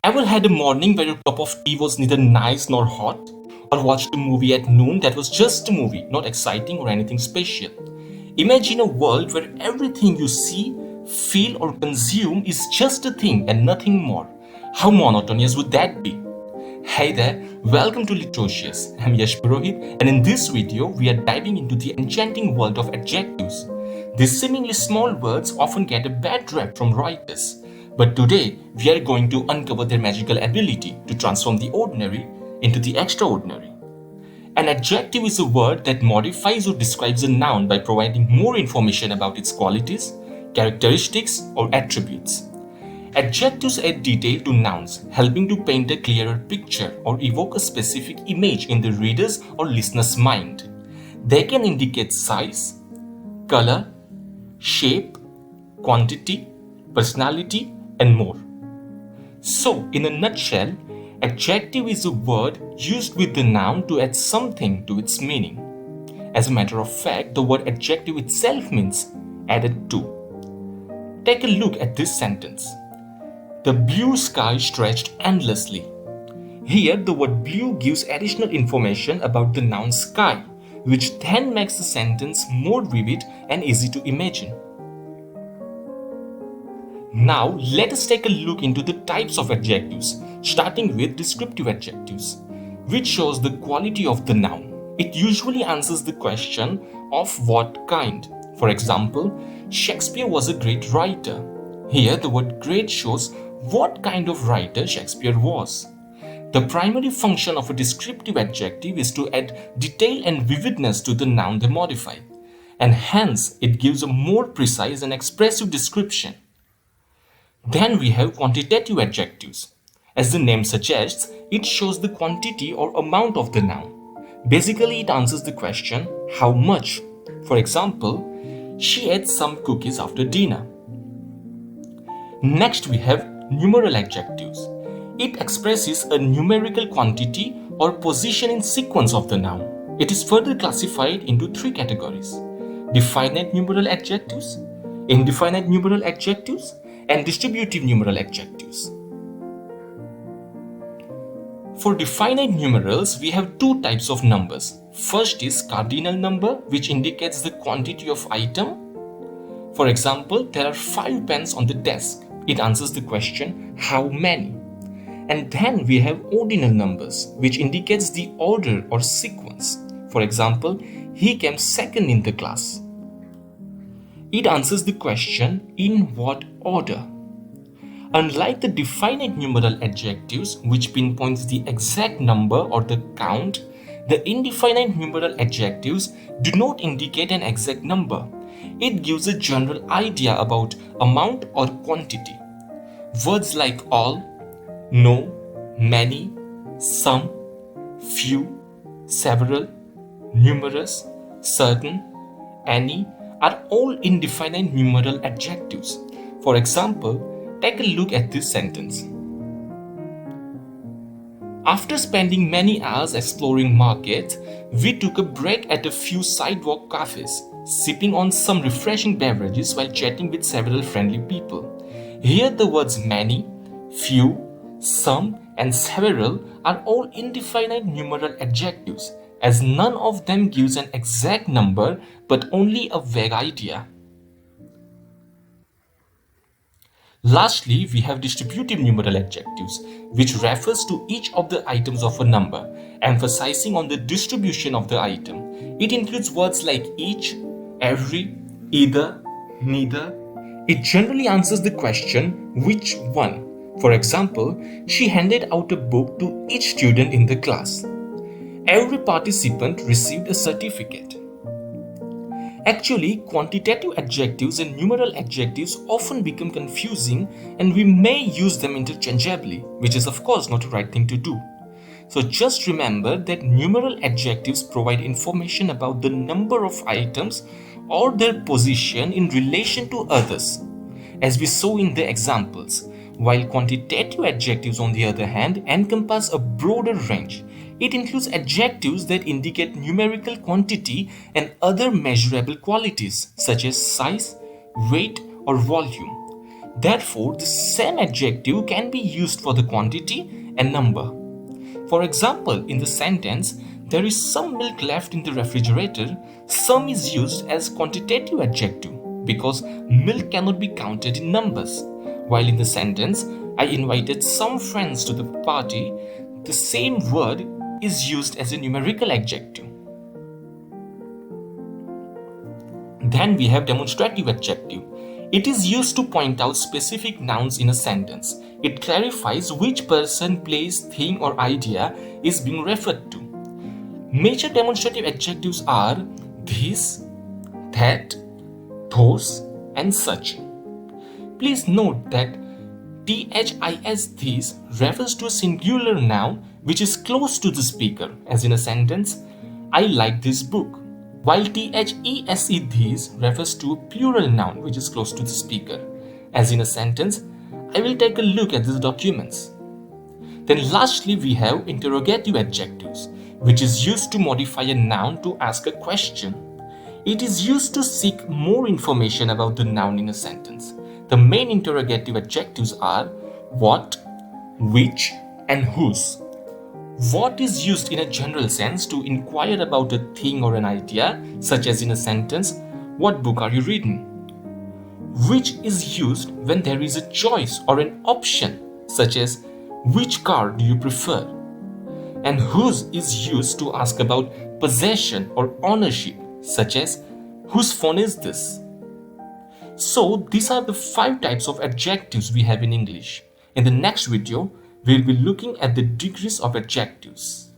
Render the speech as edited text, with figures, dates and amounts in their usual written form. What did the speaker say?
Ever had a morning where your cup of tea was neither nice nor hot? Or watched a movie at noon that was just a movie, not exciting or anything special? Imagine a world where everything you see, feel, or consume is just a thing and nothing more. How monotonous would that be? Hey there, welcome to Literoseious. I'm Yash Purohit, and in this video, we are diving into the enchanting world of adjectives. These seemingly small words often get a bad rap from writers, but today we are going to uncover their magical ability to transform the ordinary into the extraordinary. An adjective is a word that modifies or describes a noun by providing more information about its qualities, characteristics, or attributes. Adjectives add detail to nouns, helping to paint a clearer picture or evoke a specific image in the reader's or listener's mind. They can indicate size, color, shape, quantity, personality, and more. So, in a nutshell, adjective is a word used with the noun to add something to its meaning. As a matter of fact, the word adjective itself means added to. Take a look at this sentence. The blue sky stretched endlessly. Here, the word blue gives additional information about the noun sky, which then makes the sentence more vivid and easy to imagine. Now, let us take a look into the types of adjectives, starting with descriptive adjectives, which shows the quality of the noun. It usually answers the question of what kind. For example, Shakespeare was a great writer. Here, the word great shows what kind of writer Shakespeare was. The primary function of a descriptive adjective is to add detail and vividness to the noun they modify, and hence it gives a more precise and expressive description. Then we have quantitative adjectives. As the name suggests, it shows the quantity or amount of the noun. Basically, it answers the question, how much? For example, she ate some cookies after dinner. Next, we have numeral adjectives. It expresses a numerical quantity or position in sequence of the noun. It is further classified into three categories: definite numeral adjectives, indefinite numeral adjectives, and distributive numeral adjectives. For definite numerals, we have two types of numbers. First is cardinal number, which indicates the quantity of item. For example, there are 5 pens on the desk. It answers the question, how many? And then we have ordinal numbers, which indicates the order or sequence. For example, he came second in the class. It answers the question, in what order? Unlike the definite numeral adjectives, which pinpoints the exact number or the count, the indefinite numeral adjectives do not indicate an exact number. It gives a general idea about amount or quantity. Words like all, no, many, some, few, several, numerous, certain, any are all indefinite numeral adjectives. For example, take a look at this sentence. After spending many hours exploring markets, we took a break at a few sidewalk cafes, sipping on some refreshing beverages while chatting with several friendly people. Here the words many, few, some, and several are all indefinite numeral adjectives, as none of them gives an exact number but only a vague idea. Lastly, we have distributive numeral adjectives, which refers to each of the items of a number, emphasizing on the distribution of the item. It includes words like each, every, either, neither. It generally answers the question, which one? For example, she handed out a book to each student in the class. Every participant received a certificate. Actually, quantitative adjectives and numeral adjectives often become confusing and we may use them interchangeably, which is of course not the right thing to do. So just remember that numeral adjectives provide information about the number of items or their position in relation to others, as we saw in the examples, while quantitative adjectives on the other hand encompass a broader range. It includes adjectives that indicate numerical quantity and other measurable qualities such as size, weight, or volume. Therefore, the same adjective can be used for the quantity and number. For example, in the sentence, there is some milk left in the refrigerator, some is used as quantitative adjective because milk cannot be counted in numbers. While in the sentence, I invited some friends to the party, the same word is used as a numerical adjective. Then we have demonstrative adjective. It is used to point out specific nouns in a sentence. It clarifies which person, place, thing or idea is being referred to. Major demonstrative adjectives are this, that, those and such. Please note that this refers to a singular noun which is close to the speaker, as in a sentence, I like this book, while these these refers to a plural noun which is close to the speaker, as in a sentence, I will take a look at these documents. Then lastly, we have interrogative adjectives, which is used to modify a noun to ask a question. It is used to seek more information about the noun in a sentence. The main interrogative adjectives are what, which, and whose. What is used in a general sense to inquire about a thing or an idea, such as in a sentence, what book are you reading? Which is used when there is a choice or an option, such as which car do you prefer? And whose is used to ask about possession or ownership, such as whose phone is this? So these are the 5 types of adjectives we have in English. In the next video, we'll be looking at the degrees of adjectives.